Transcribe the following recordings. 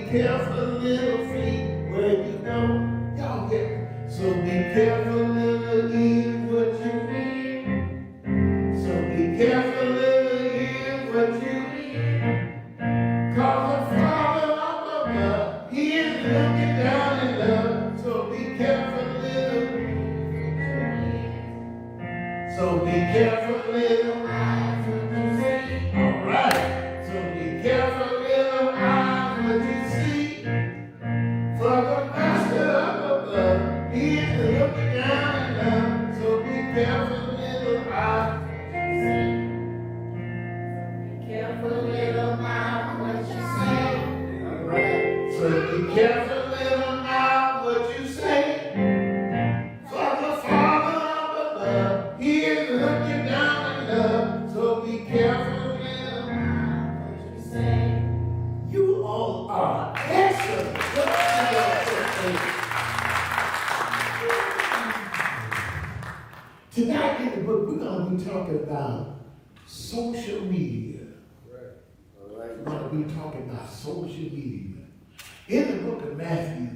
Careful, little feet. So be careful, little eyes, what you see. All right. So be careful, little eyes, what you see. For the master up above, he is looking down and love. So be careful, little eyes, what you see. Be careful, little mouth, what you say. All right. So be careful, little mouth, what you say. He is looking down in love, so be careful with what you say. You all are excellent. Tonight in the book, we're going to be talking about social media. We're going to be talking about social media. In the book of Matthew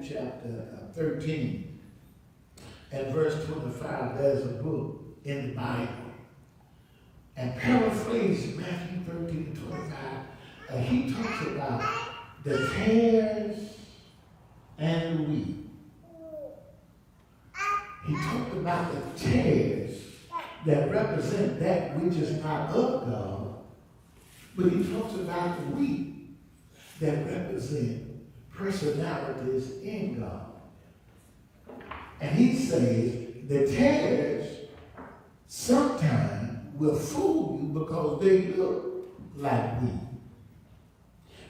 chapter 13, and verse 25, there's a book in the Bible. And paraphrasing Matthew 13 and 25, he talks about the tares and the wheat. He talked about the tares that represent that which is not of God, but he talks about the wheat that represent personalities in God. And he says the tares sometimes will fool you because they look like wheat.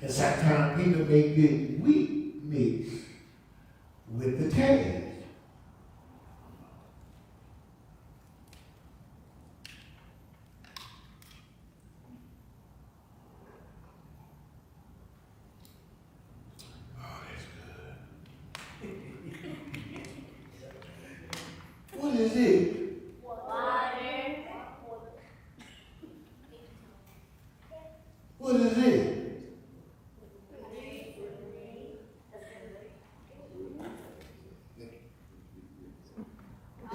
And sometimes people may get wheat mixed with the tares. What is it? Water. What is it?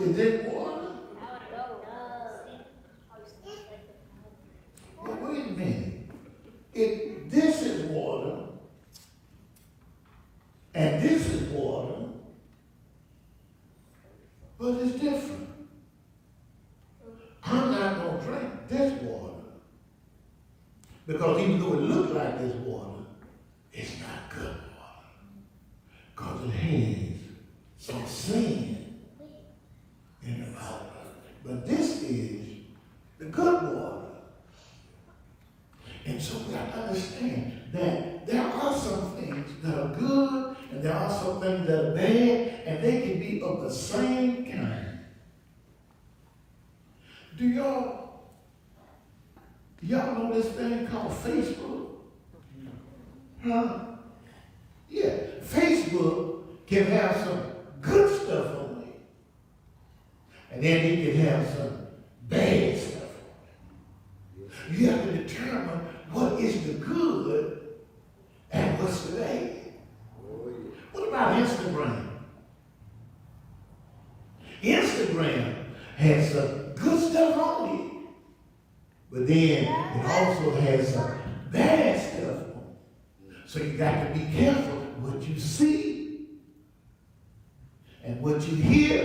Is it water? Well, wait a minute. If this is water, and this is water, but it's different. I'm not going to drink this water because even though it looks like this water, it's not good water because it has some sin in the water. But this is the good water. And so we have to understand that there are some things that are good and there are some things that are bad, and they can be of the same kind. Do y'all know this thing called Facebook? Huh? Yeah, Facebook can have some good stuff on it. And then it can have some bad stuff on it. You have to determine what is the good and what's the bad. What about Instagram? Instagram has some good stuff on it, but then it also has some bad stuff on it. So you got to be careful what you see and what you hear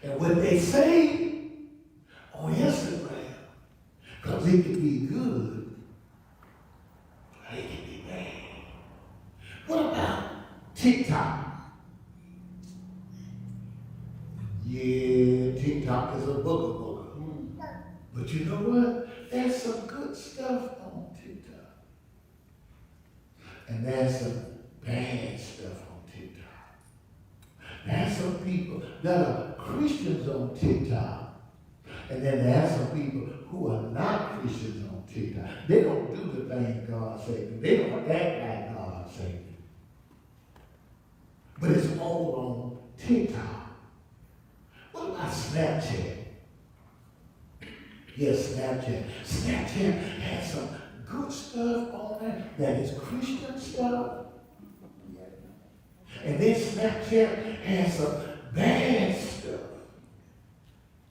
and what they say on Instagram. Because it can be good, or it can be bad. What about TikTok? Yeah, TikTok is a booger. But you know what? There's some good stuff on TikTok. And there's some bad stuff on TikTok. There's some people that are Christians on TikTok. And then there's some people who are not Christians on TikTok. They don't do the things God said. They don't act like God said. But it's all on TikTok. What about Snapchat? Yes, Snapchat. Snapchat has some good stuff on it that is Christian stuff. And then Snapchat has some bad stuff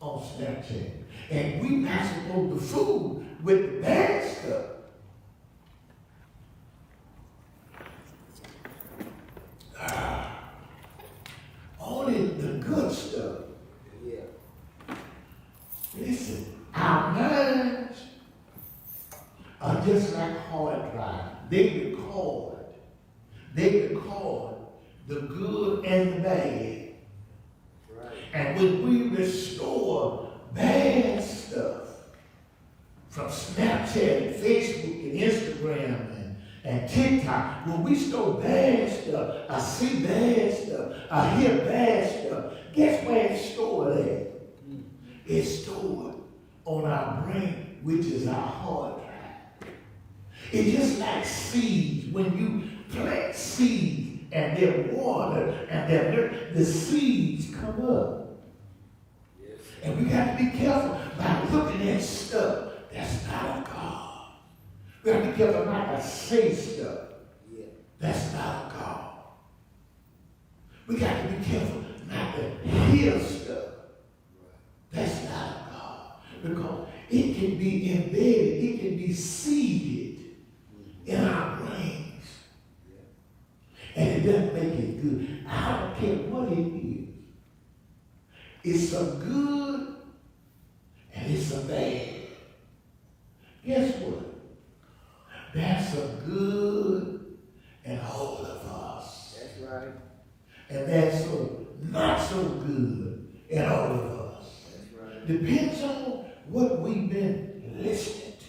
on Snapchat. And we're not supposed to fool with the bad stuff. Only the good stuff. Yeah. Listen, our minds are just like hard drives. They record the good and the bad. Right. And when we restore bad stuff from Snapchat and Facebook and Instagram and TikTok, when we store bad stuff, I see bad stuff, I hear bad stuff, guess where it's stored at? It's stored on our brain, which is our hard drive. It's just like seeds. When you plant seeds and they're watered and the seeds come up. Yes. And we got to be careful by looking at stuff that's not of God. We got to be careful not to say stuff that's not of God. We got to be careful not to hear stuff that's not of God. Because it can be embedded, it can be seeded in our brains. And it doesn't make it good. I don't care what it is. It's some good and it's some bad. Guess what? There's some good in all of us. That's right. And there's some not so good in all of us. That's right. Depends on what we've been listening to.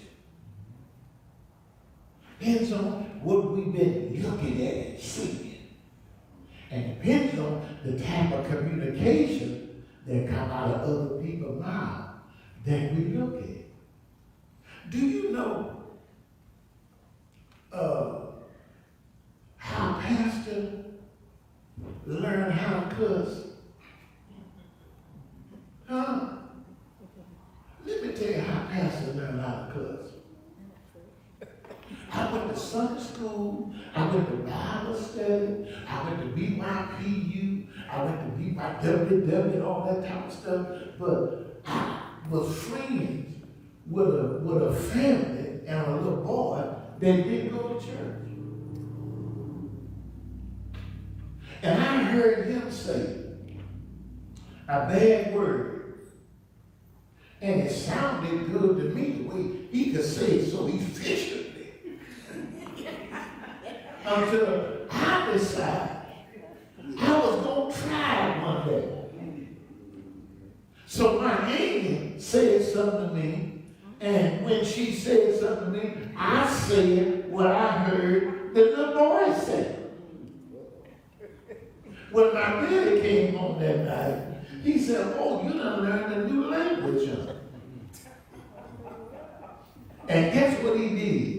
Depends on what we've been looking at and seeing. And depends on the type of communication that come out of other people's mouths that we look at. Do you know how pastor learn how to cuss? Huh? Let me tell you how pastor learn how to cuss. I went to Sunday school, I went to Bible study, I went to BYPU, I went to BYWW and all that type of stuff, but I was friends with a family and a little boy that didn't go to church. And I heard him say a bad word, and it sounded good to me the way he could say it so efficiently. Until I decided I was going to try it one day. So my aunt said something to me, and when she said something to me, I said what I heard the little boy say. When my daddy came home that night, he said, "Oh, you done learned a new language, huh?" And guess what he did?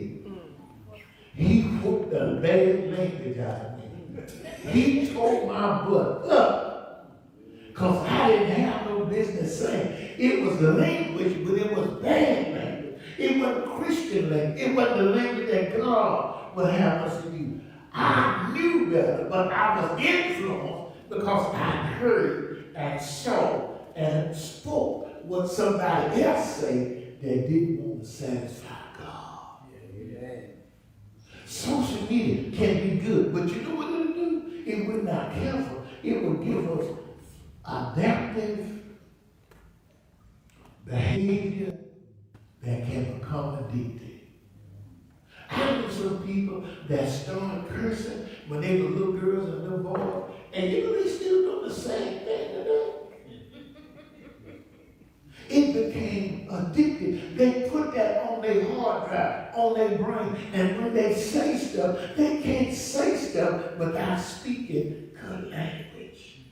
He whooped the bad language out of me. He tore my butt up because I didn't have no business saying. It was the language, but it was bad language. It wasn't Christian language. It wasn't the language that God would have us to use. I knew better, but I was influenced because I heard and saw and spoke what somebody else said that didn't want to satisfy God. Yeah. Social media can be good, but you know what it'll do? If we're not careful, it will give us adaptive behavior that can become addicted. I know some people that started cursing when they were little girls and little boys, and you know they still do the same thing today. It became addicted. They put that on their hard drive, on their brain, and when they say stuff, they can't say stuff without speaking good language.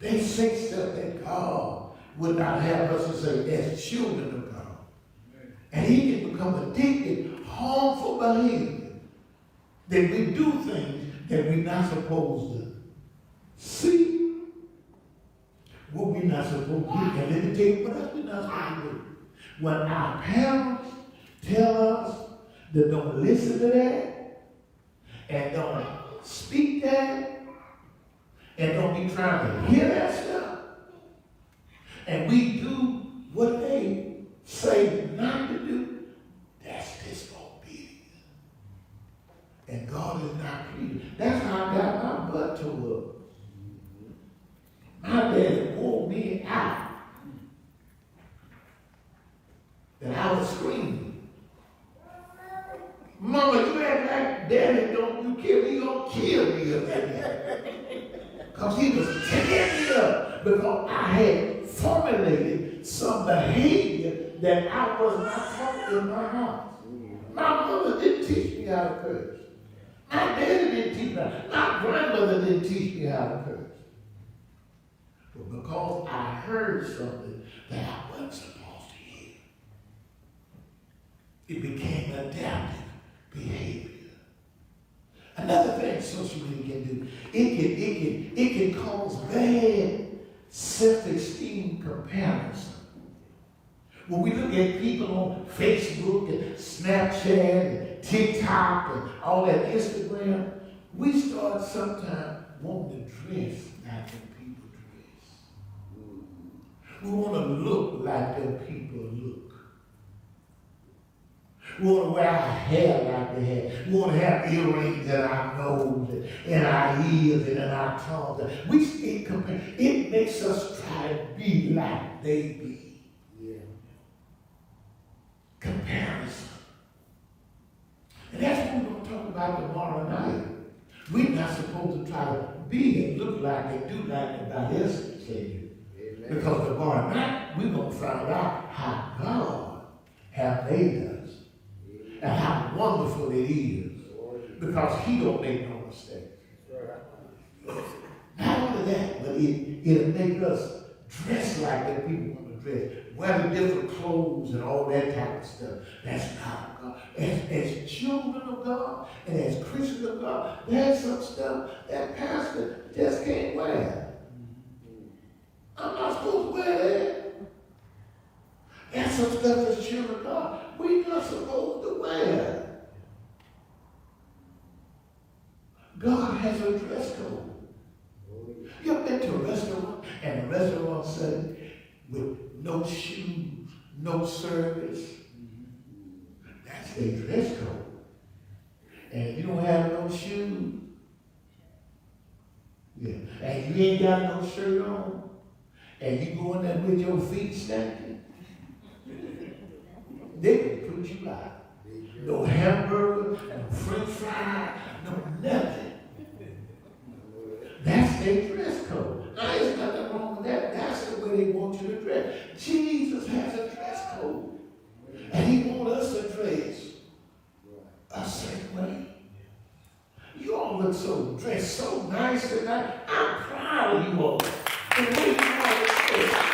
They say stuff that God would not have us to say as children of God. And he can become addicted, harmful behavior, that we do things that we're not supposed to see, what we're not supposed to do. And let me tell you what else we're not supposed to do. When our parents tell us that don't listen to that, and don't speak that, and don't be trying to hear that stuff, and we do what they say not to do, that's disobedience. And God is not pleased. That's how I got my butt tore up. My daddy wore me out. Daddy, don't you kill me, he gonna kill me. Because he was tearing me up because I had formulated some behavior that I was not taught in my house. My mother didn't teach me how to curse. My daddy didn't teach me. My grandmother didn't teach me how to curse. But because I heard something that I wasn't supposed to hear, it became adaptive behavior. Another thing social media can do, it can cause bad self-esteem comparison. When we look at people on Facebook and Snapchat and TikTok and all that Instagram, we start sometimes wanting to dress like them people dress. We want to look like them people look. We want to wear our hair like they have. We want to have earrings in our nose and in our ears and in our tongues. It makes us try to be like they be. Yeah. Comparison. And that's what we're going to talk about tomorrow night. We're not supposed to try to be and look like and do like everybody else can do. Because tomorrow night, we're going to find out how God has made us. And how wonderful it is. Because he don't make no mistakes. Not only that, but it'll make us dress like that people want to dress. Wear the different clothes and all that type of stuff. That's not God. As children of God and as Christians of God, there's some stuff that pastor just can't wear. I'm not supposed to wear that. There's some stuff as children of God we're not supposed to wear. God has a dress code. You ever been to a restaurant and the restaurant said with no shoes, no service? That's their dress code. And if you don't have no shoes, yeah, and you ain't got no shirt on, and you go in there with your feet snapping, they can put you out. No hamburger, no french fry, no nothing. That's their dress code. Now, there's nothing wrong with that. That's the way they want you to dress. Jesus has a dress code. And he wants us to dress a certain way. You all look so dressed so nice tonight. I'm proud of you all. The way you all dress.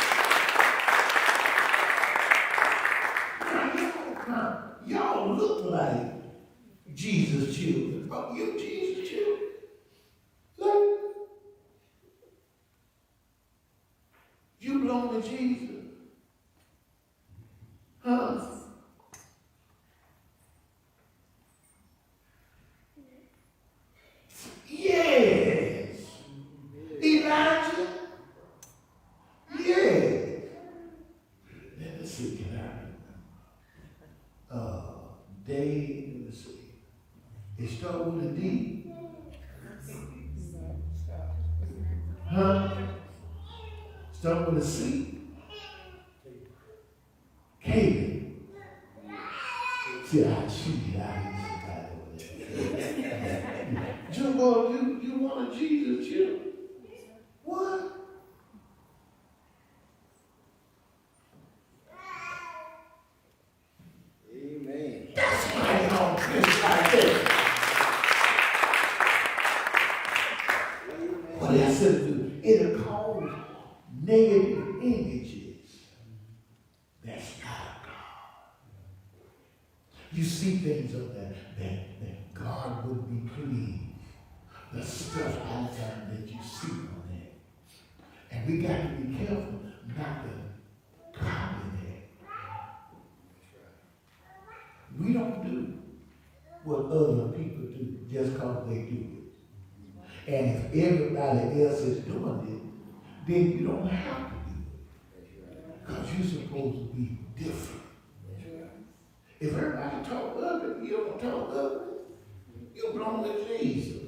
Y'all look like Jesus' children. But you Jesus' children? Like, you belong to Jesus. Huh? Yes. Elijah? Yes. Let me see, can I Day, let me see. It starts with a D. Huh? Start with a C. Caleb. See, I cheated out of this. Jumbo, you want a Jesus children? What? That's why you don't dress like that. What else it'll do? It'll cause negative images. That's not God. You see things of that God would be pleased. The stuff all the time that you see on that. And we got to be careful not to copy that. We don't do what other people do just because they do it. And if everybody else is doing it, then you don't have to do it. Because you're supposed to be different. If everybody talk ugly, you don't talk ugly. You belong to Jesus.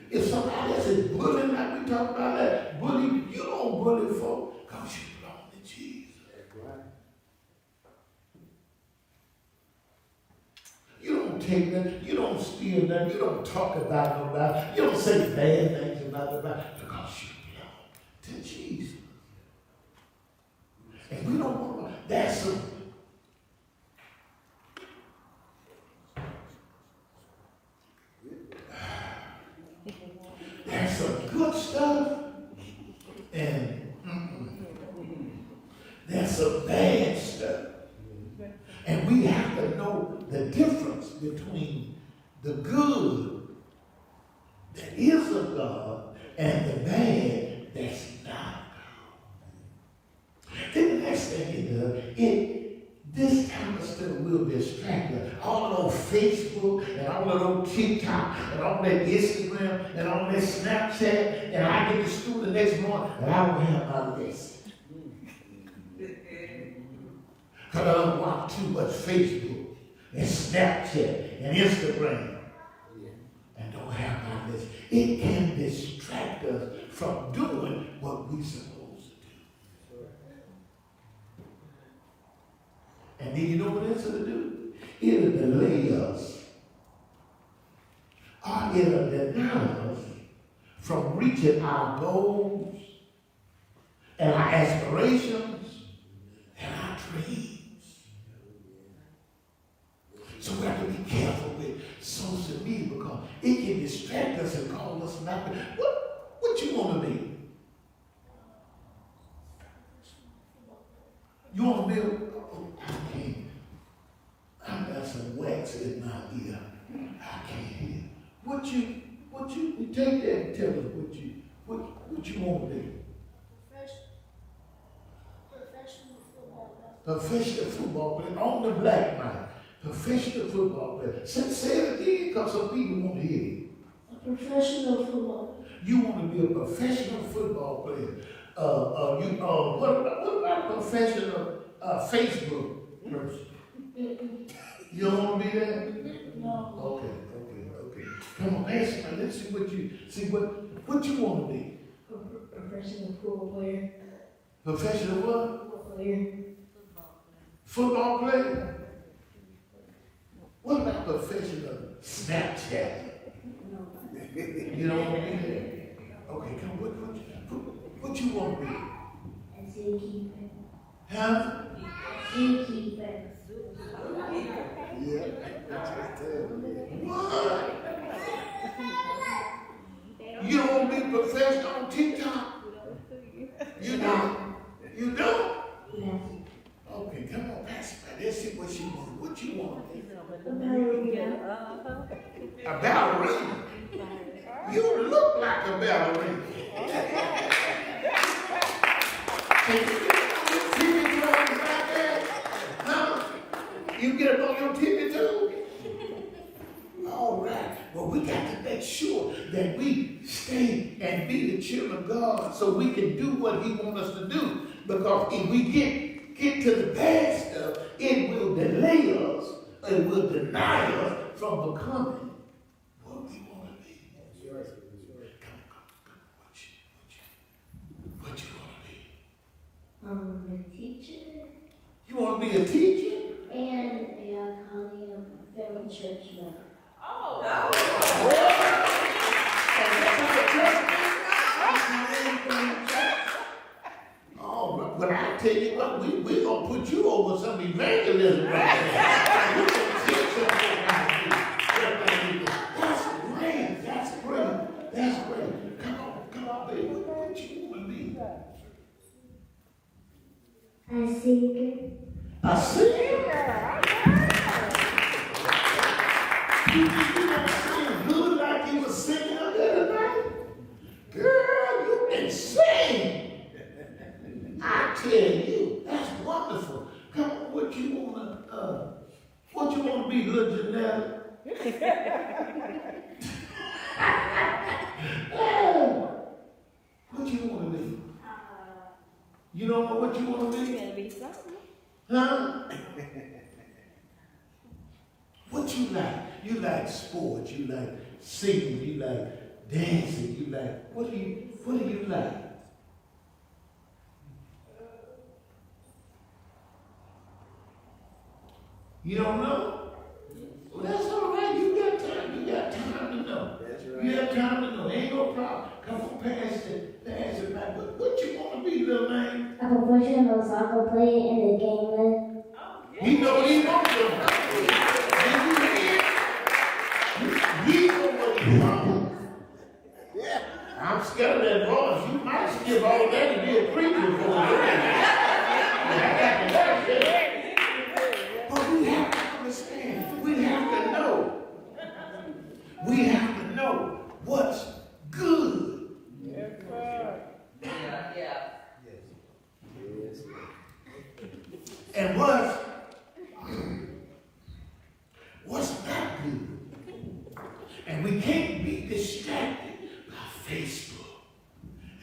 If somebody else is bullying like we talk about that, bully, you don't bully folk because you belong to Jesus. You don't take nothing. You don't steal nothing. You don't talk about nobody. You don't say bad things about nobody because you belong to Jesus. And we don't want to. That's some good stuff, and there's some bad stuff. And we have to know the difference between the good that is of God and the bad that's not of God. Then the next thing it does, this kind of stuff will distract us. All of those Facebook and all of those TikTok and all that Instagram and all that Snapchat, and I get to school the next morning and I don't have my lesson. Because I don't watch too much Facebook and Snapchat and Instagram and don't have my lesson. It can distract us from doing what we're supposed to do. And then you know what else it'll do? It'll delay us. Or it'll deny us from reaching our goals and our aspirations and our dreams. So we have to be careful with social media because it can distract us and call us not to. What you want to be? You want to be? Oh, I can't. I got some wax in my ear. I can't hear. What you take that and tell us what you want to be? Professional football player on the black line. Professional football player. Say it again because some people want to hear it. A professional football player. You want to be a professional football player. What about professional Facebook person? You don't want to be that? No. Okay. Come on, ask me. Let's see what you want to be. A professional football player. Professional what? Football player. Football player? What about professional Snapchat? No. You don't want to be there? Okay, come on. What you want to be? A zookeeper. Huh? Zookeeper. Yeah. What? You don't want to be professional on TikTok? You don't? You don't? No. Okay, come on, pass it back. Let's see what you want. What you want? A ballerina. A ballerina? You look like a ballerina. Can you get on your TV toes like that? Huh? You get up on your TV toes? All right. Well, we got to make sure that we stay and be the children of God so we can do what He wants us to do. Because if we get to the bad stuff, it will delay us. It will deny us from becoming what we want to be. Come on. What you want to be? A teacher. You want to be a teacher? And a colleague of fellow church member. Oh, but I tell you what, we're going to put you over some evangelism right there. You're going to teach them That's great. Come on, baby. What you want to be? A singer. A singer? You don't sing good like you was singing up there tonight? Girl, you can sing. I tell you, that's wonderful. Come on, what you want to be, little Janelle? What you want to be? You don't know what you want to be? You're going to be something. Huh? What you like? You like sports, you like singing, you like dancing, you like, what do you like? You don't know? Well, that's all right. little man. A professional soccer player in the game list. He know what he wants to. He know what he wants. I'm scared of that voice. You might skip all that and be a preacher for a But we have to understand. We have to know. We have to know what's good. Yes, sir. And what's not good. And we can't be distracted by Facebook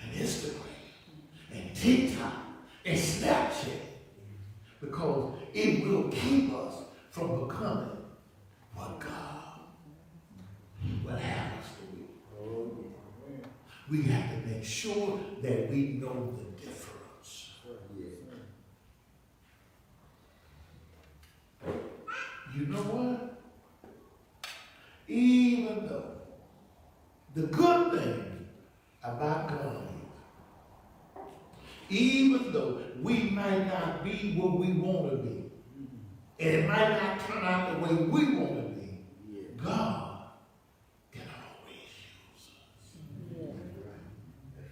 and Instagram and TikTok and Snapchat, because it will keep us from becoming what God will have us to be. We have to make sure that we know the difference. You know what? Even though the good thing about God, even though we might not be what we want to be, and it might not turn out the way we want to be, God can always use us.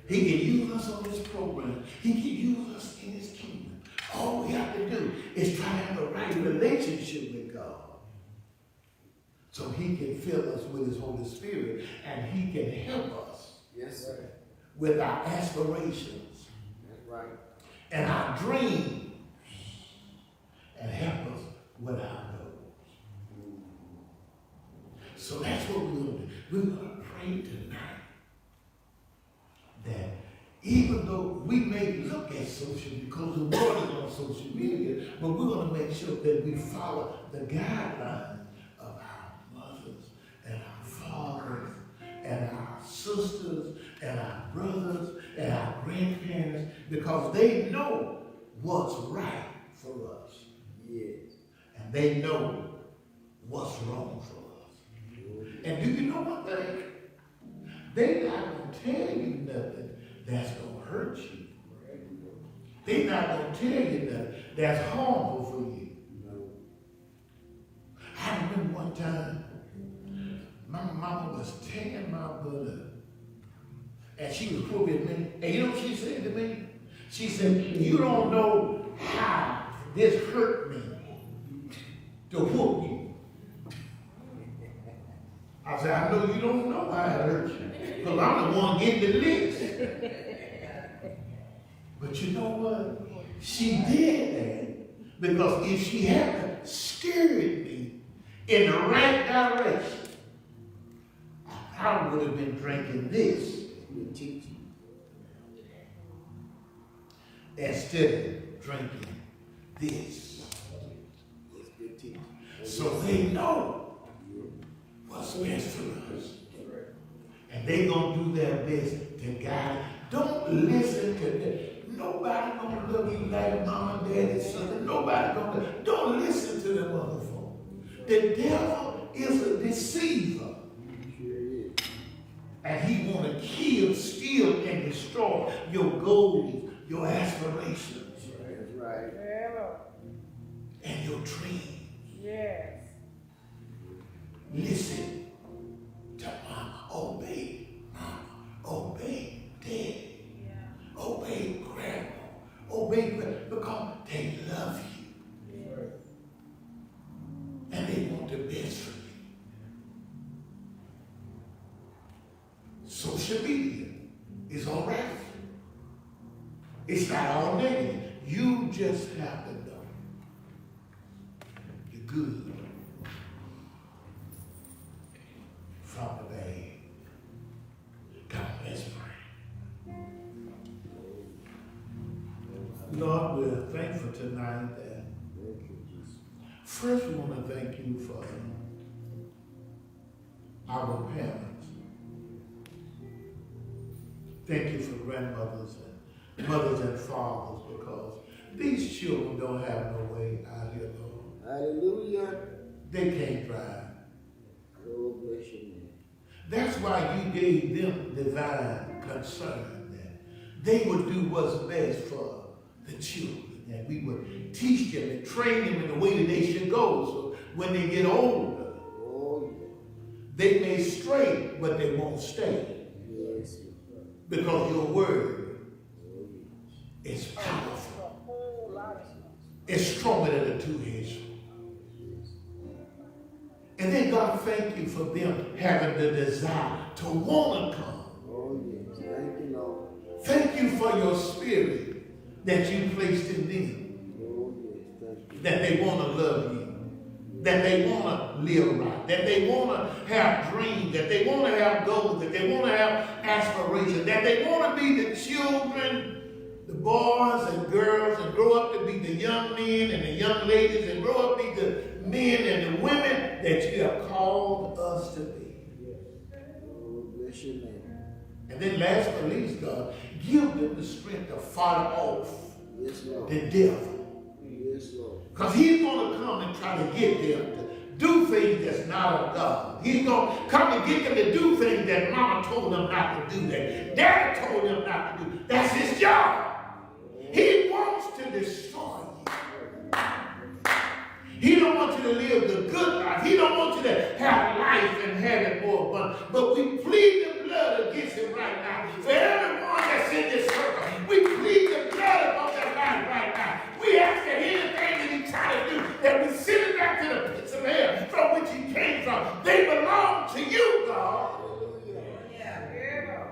He can use us on this program. He can use us in his kingdom. All we have to do is try to have a right relationship with God, so he can fill us with his Holy Spirit, and he can help us with our aspirations and our dreams, and help us with our goals. So that's what we're going to do. We're going to pray tonight that even though we may look at social, because the world is on social media, but we're going to make sure that we follow the guidelines of our mothers and our fathers and our sisters and our brothers and our grandparents, because they know what's right for us. And they know what's wrong for us. And do you know one thing? They're not going to tell you nothing that's going to hurt you. They're not going to tell you nothing that's harmful for you. I remember one time, my mama was tearing my butt up. And she was quoting me. And you know what she said to me? She said, "You don't know how this hurt me to whoop you." I said, "I know you don't know how it hurt you, because I'm the one getting the licks." But you know what? She did that because if she hadn't steered me in the right direction, I probably would have been drinking this instead of drinking this. So they know what's best for us. And they're going to do their best to guide. Don't listen to them. Nobody going to love you like mama, daddy, sister. Nobody going to. Don't listen to them other folk. The devil is a deceiver. And he want to kill, steal, and destroy your goals, your aspirations. That's right. And your dreams. Yes. Listen to mama. Obey mama. Obey daddy. Obey grandma. Obey grandma, because they love you. And they want the best for you. Social media is all right. It's not all negative. You just have to know the good from the bad. God, let's pray. Lord, we're thankful tonight that first we want to thank you for our parents. Thank you for grandmothers and mothers and fathers, because these children don't have no way out here, Lord. Hallelujah. They can't drive. Oh, bless your name. That's why you gave them divine concern, that they would do what's best for the children. And we would teach them and train them in the way that they should go. So when they get older, they may stray, but they won't stay. Because your word is powerful. It's stronger than a two-edged sword. And then God, thank you for them having the desire to want to come. Thank you, Lord. Thank you for your spirit that you placed in them. That they want to love you. That they want to live right. That they want to have dreams. That they want to have goals. That they want to have aspirations. That they want to be the children, the boys and girls, and grow up to be the young men and the young ladies, and grow up to be the men and the women that you have called us to be. Bless your name. And then last but least, God, give them the strength to fight off the devil. Yes, Lord. Because he's going to come and try to get them to do things that's not of God. He's going to come and get them to do things that mama told them not to do, that daddy told them not to do. That's his job. He wants to destroy you. He don't want you to live the good life. He don't want you to have life and have it more abundant. But we plead the blood against him right now. For everyone that's in this circle, we plead the blood upon their life right now. We ask that anything that he tried to do, that we send it back to the pits of hell from which he came from. They belong to you, God.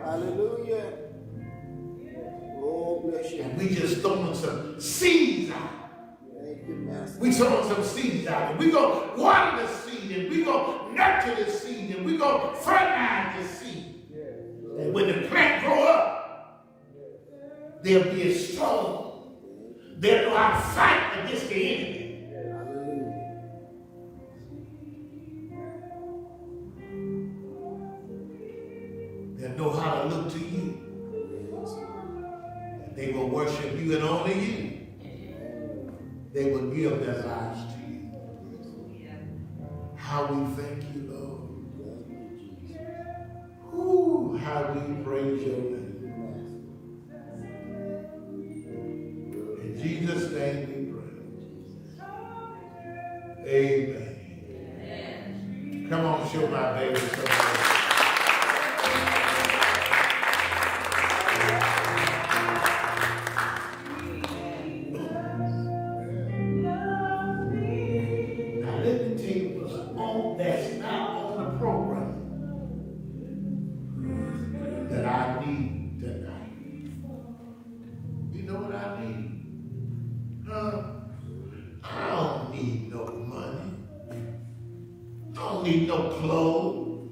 Hallelujah. Oh, bless you. And we just throwing some seeds out. Thank you, Master. We throwing some seeds out. And we're going to water the seed. And we're going to nurture the seed. And we're going to fertilize the seed. And when the plant grow up, they'll be strong. They'll know how to fight against the enemy. They'll know how to look to you. And they will worship you and only you. They will give their lives to you. How we thank you, Lord. Ooh, how we praise your name. In Jesus' name we pray. Amen. Come on, show my baby something. Need no clothes.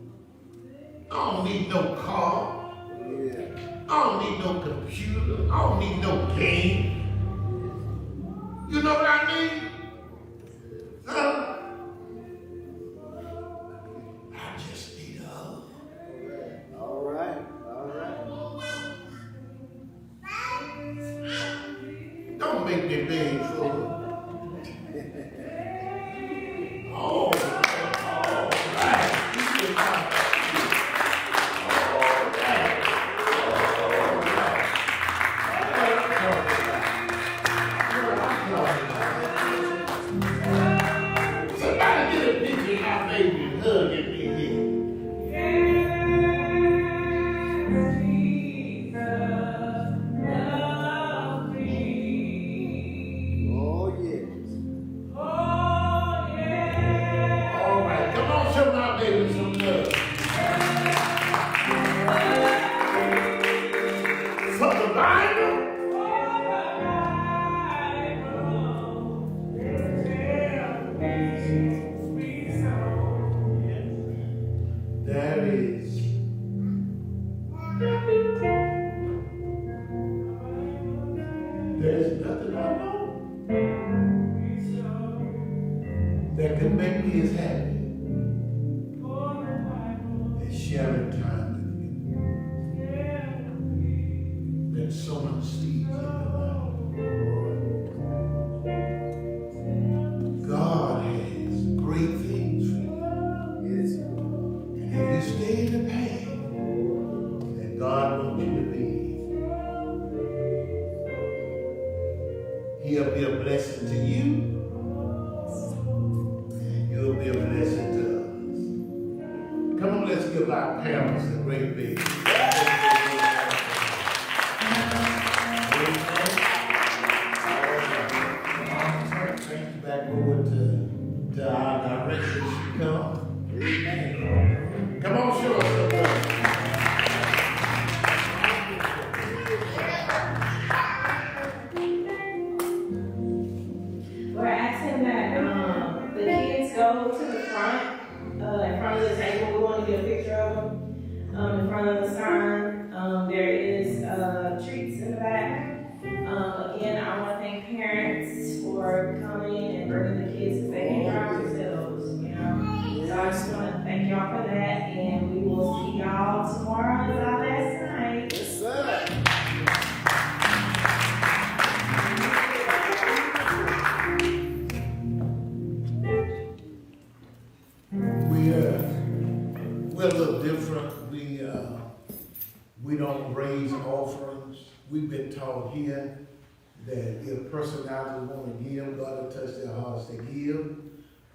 I don't need no car. I don't need no computer. I don't need no game. You know what I mean? I just need a hug. All right. Don't make me beg for it. Oh. There's nothing I know that can make me as happy as sharing time with you. There's so much seeds in your life. God has great things for you. Yes. And if you stay in the path that God wants you to be, He'll be a blessing to you, and you'll be a blessing to others. Come on, let's give our parents a great big. Thank you back over to our direction. Come. Come on, show us some love. We're asking that the kids go to the front, in front of the table. We want to get a picture of them in front of the sign. There is treats in the back. Again, I want to thank parents for coming and bringing the kids because they can drive themselves, you know. So I just want to thank y'all for that, and we will see y'all tomorrow on our last night. Yes, sir. We're a little different. We don't raise offerings. We've been taught here that if personalities want to give, God will touch their hearts to give.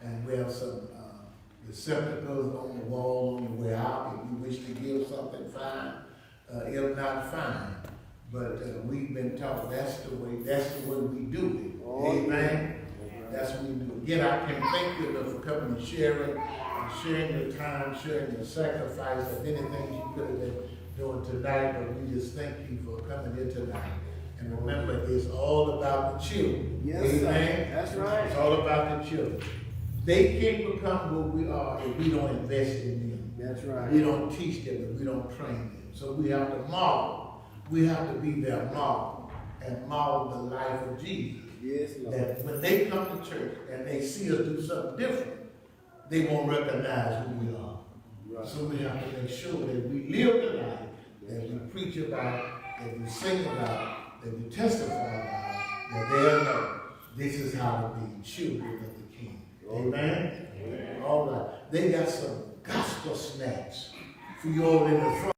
And we have some receptacles on the wall on the way out. If you wish to give something, fine. If not, fine. But we've been taught that's the way we do it. Amen. That's what we do. Again, I can thank you for coming and sharing your time, sharing your sacrifice, of anything you could have been doing tonight, but we just thank you for coming here tonight. And remember, it's all about the children. Yes, amen. sir. That's right. It's all about the children. They can't become what we are if we don't invest in them. That's right. We don't teach them and we don't train them. So we have to model. We have to be their model and model the life of Jesus. Yes, Lord. That when they come to church and they see us do something different, they won't recognize who we are. Right. So we have to make sure that we live the life, that we preach about, that we sing about, that we testify about, that they'll know this is how to be children of the King. Amen? Amen. All right. They got some gospel snacks for you all in the front.